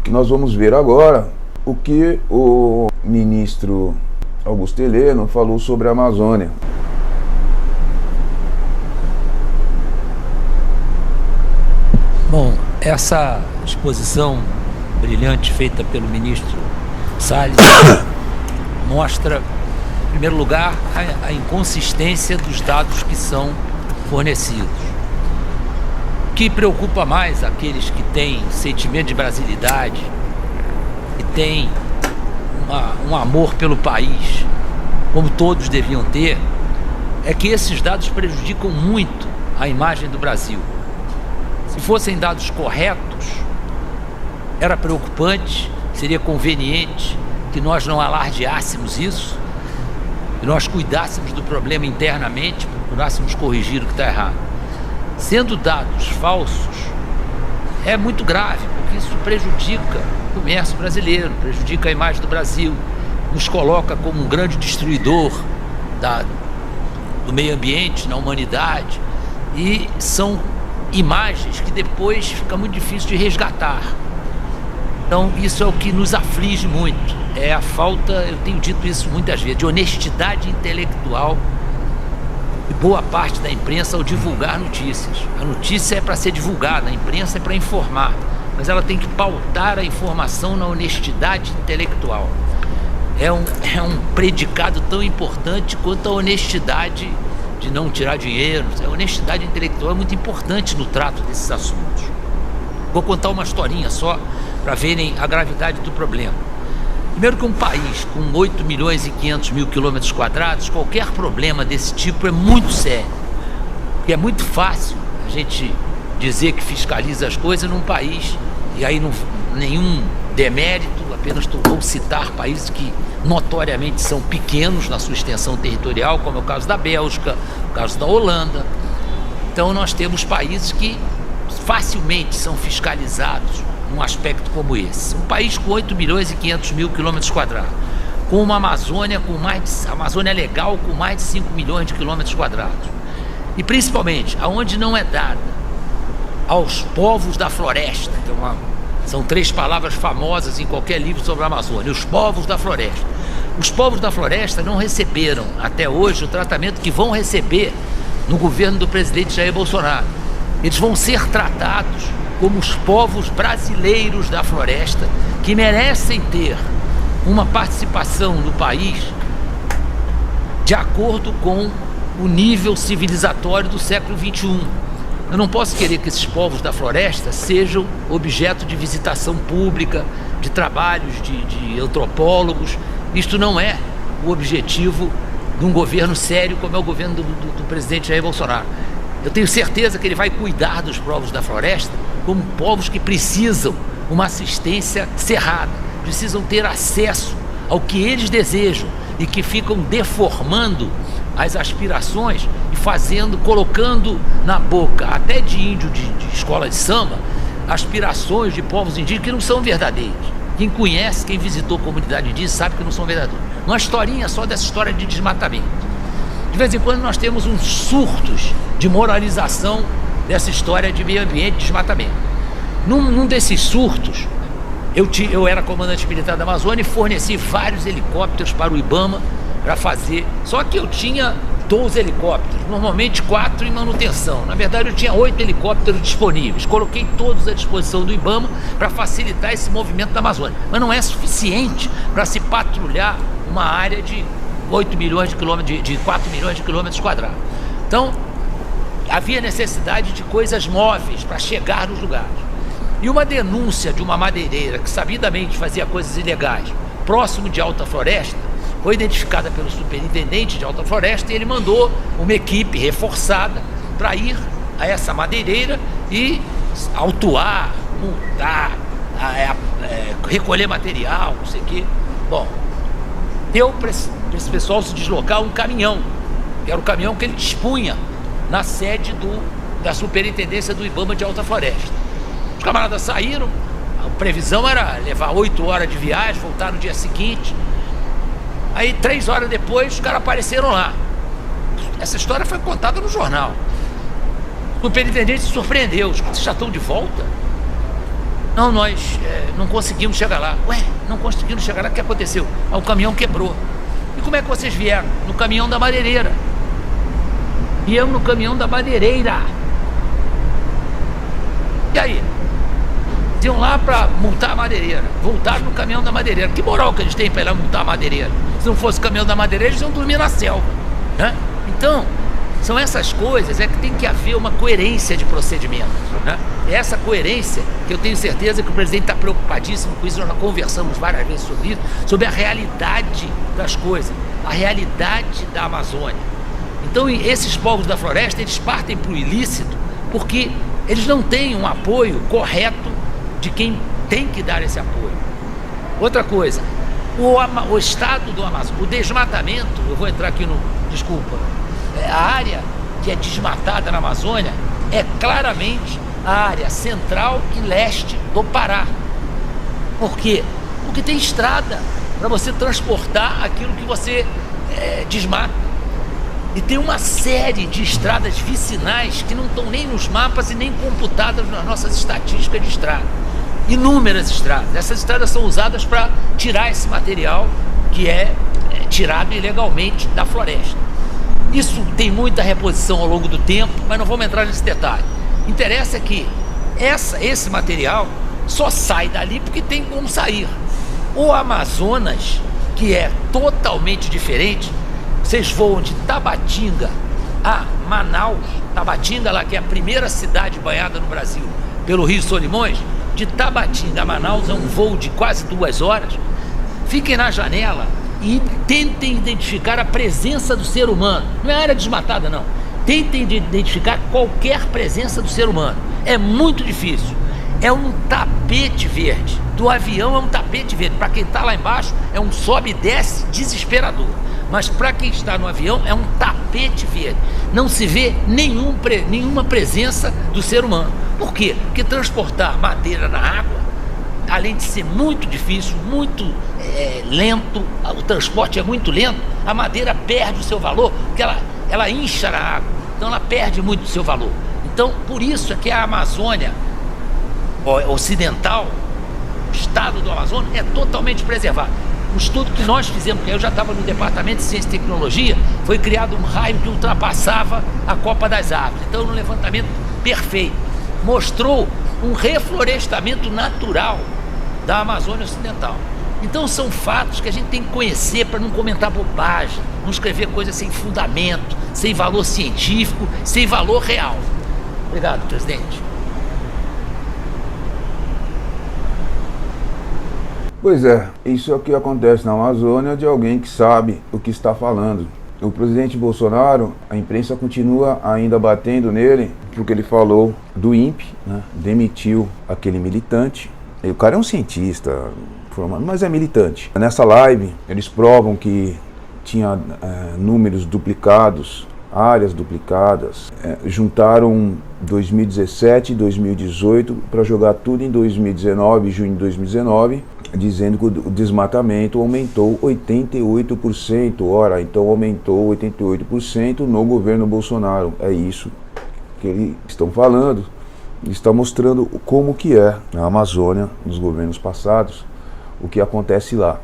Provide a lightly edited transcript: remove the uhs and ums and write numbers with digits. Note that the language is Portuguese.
Nós vamos ver agora o que o ministro Augusto Heleno falou sobre a Amazônia. Bom, essa exposição brilhante feita pelo ministro Salles mostra, em primeiro lugar, a inconsistência dos dados que são fornecidos. O que preocupa mais aqueles que têm sentimento de brasilidade, que têm um amor pelo país, como todos deviam ter, é que esses dados prejudicam muito a imagem do Brasil. Se fossem dados corretos, era preocupante, seria conveniente que nós não alardeássemos isso, que nós cuidássemos do problema internamente, procurássemos corrigir o que está errado. Sendo dados falsos, é muito grave, porque isso prejudica o comércio brasileiro, prejudica a imagem do Brasil, nos coloca como um grande destruidor do meio ambiente, na humanidade, e são imagens que depois fica muito difícil de resgatar. Então isso é o que nos aflige muito, é a falta, eu tenho dito isso muitas vezes, de honestidade intelectual de boa parte da imprensa ao divulgar notícias. A notícia é para ser divulgada, a imprensa é para informar, mas ela tem que pautar a informação na honestidade intelectual. É um predicado tão importante quanto a honestidade de não tirar dinheiro. A honestidade intelectual é muito importante no trato desses assuntos. Vou contar uma historinha só para verem a gravidade do problema. Primeiro que um país com 8 milhões e 500 mil quilômetros quadrados, qualquer problema desse tipo é muito sério. Porque é muito fácil a gente dizer que fiscaliza as coisas num país, e aí não, nenhum demérito, apenas vou citar países que notoriamente são pequenos na sua extensão territorial, como é o caso da Bélgica, o caso da Holanda. Então nós temos países que facilmente são fiscalizados num aspecto como esse. Um país com 8 milhões e 500 mil quilômetros quadrados, com uma Amazônia Amazônia legal com mais de 5 milhões de quilômetros quadrados, e principalmente aonde não é dada aos povos da floresta, que são 3 palavras famosas em qualquer livro sobre a Amazônia: os povos da floresta. Os povos da floresta não receberam até hoje o tratamento que vão receber no governo do presidente Jair Bolsonaro. Eles vão ser tratados como os povos brasileiros da floresta, que merecem ter uma participação no país de acordo com o nível civilizatório do século XXI. Eu não posso querer que esses povos da floresta sejam objeto de visitação pública, de trabalhos de antropólogos. Isto não é o objetivo de um governo sério como é o governo do presidente Jair Bolsonaro. Eu tenho certeza que ele vai cuidar dos povos da floresta como povos que precisam uma assistência cerrada, precisam ter acesso ao que eles desejam e que ficam deformando as aspirações e colocando na boca até de índio de escola de samba aspirações de povos indígenas que não são verdadeiras. Quem conhece, quem visitou a comunidade indígena sabe que não são verdadeiras. Uma historinha só dessa história de desmatamento. De vez em quando nós temos uns surtos de moralização dessa história de meio ambiente e desmatamento. Num desses surtos, eu era comandante militar da Amazônia e forneci vários helicópteros para o IBAMA para fazer. Só que eu tinha 12 helicópteros, normalmente 4 em manutenção. Na verdade eu tinha 8 helicópteros disponíveis. Coloquei todos à disposição do IBAMA para facilitar esse movimento da Amazônia. Mas não é suficiente para se patrulhar uma área de 8 milhões de quilômetros, de 4 milhões de quilômetros quadrados. Então havia necessidade de coisas móveis para chegar nos lugares. E uma denúncia de uma madeireira que sabidamente fazia coisas ilegais próximo de Alta Floresta foi identificada pelo superintendente de Alta Floresta, e ele mandou uma equipe reforçada para ir a essa madeireira e autuar, multar, recolher material, não sei o quê. Bom, deu para esse pessoal se deslocar um caminhão, que era o caminhão que ele dispunha na sede da superintendência do IBAMA de Alta Floresta. Os camaradas saíram, a previsão era levar 8 horas de viagem, voltar no dia seguinte. Aí 3 horas depois os caras apareceram lá. Essa história foi contada no jornal. O superintendente se surpreendeu: vocês já estão de volta? Não, nós não conseguimos chegar lá. Ué, não conseguimos chegar lá, o que aconteceu? O caminhão quebrou. E como é que vocês vieram? No caminhão da madeireira. Viemos no caminhão da madeireira. E aí? Iam lá para multar a madeireira. Voltaram no caminhão da madeireira. Que moral que eles têm para ir lá multar a madeireira? Se não fosse o caminhão da madeireira, eles iam dormir na selva, né? Então, são essas coisas, é que tem que haver uma coerência de procedimento, né? É essa coerência que eu tenho certeza que o presidente está preocupadíssimo com isso. Nós já conversamos várias vezes sobre isso, sobre a realidade das coisas, a realidade da Amazônia. Então, esses povos da floresta, eles partem para o ilícito porque eles não têm um apoio correto de quem tem que dar esse apoio. Outra coisa, o estado do Amazonas, o desmatamento, eu vou entrar aqui no... Desculpa. A área que é desmatada na Amazônia é claramente a área central e leste do Pará. Por quê? Porque tem estrada para você transportar aquilo que você desmata. E tem uma série de estradas vicinais que não estão nem nos mapas e nem computadas nas nossas estatísticas de estrada. Inúmeras estradas. Essas estradas são usadas para tirar esse material que é tirado ilegalmente da floresta. Isso tem muita reposição ao longo do tempo, mas não vamos entrar nesse detalhe. Interessa que esse material só sai dali porque tem como sair. O Amazonas, que é totalmente diferente, vocês voam de Tabatinga a Manaus, Tabatinga lá que é a primeira cidade banhada no Brasil pelo Rio Solimões, de Tabatinga a Manaus é um voo de quase 2 horas. Fiquem na janela e tentem identificar a presença do ser humano. Não é área desmatada, não. Tentem identificar qualquer presença do ser humano. É muito difícil. É um tapete verde. Do avião é um tapete verde. Para quem está lá embaixo, é um sobe e desce desesperador. Mas para quem está no avião, é um tapete verde. Não se vê nenhuma presença do ser humano. Por quê? Porque transportar madeira na água, além de ser muito difícil, muito lento, o transporte é muito lento, a madeira perde o seu valor, porque ela incha na água, então ela perde muito o seu valor. Então, por isso é que a Amazônia ocidental, o estado do Amazonas, é totalmente preservado. Um estudo que nós fizemos, que eu já estava no Departamento de Ciência e Tecnologia, foi criado um raio que ultrapassava a copa das árvores. Então, um levantamento perfeito. Mostrou um reflorestamento natural da Amazônia Ocidental. Então são fatos que a gente tem que conhecer para não comentar bobagem, não escrever coisas sem fundamento, sem valor científico, sem valor real. Obrigado, presidente. Pois é, isso é o que acontece na Amazônia de alguém que sabe o que está falando. O presidente Bolsonaro, a imprensa continua ainda batendo nele porque ele falou do INPE, né? Demitiu aquele militante. E o cara é um cientista formado, mas é militante. Nessa live, eles provam que tinha números duplicados, áreas duplicadas. Juntaram 2017 e 2018 para jogar tudo em 2019, junho de 2019, dizendo que o desmatamento aumentou 88%. Ora, então aumentou 88% no governo Bolsonaro. É isso que eles estão falando. Está mostrando como que é na Amazônia, nos governos passados, o que acontece lá.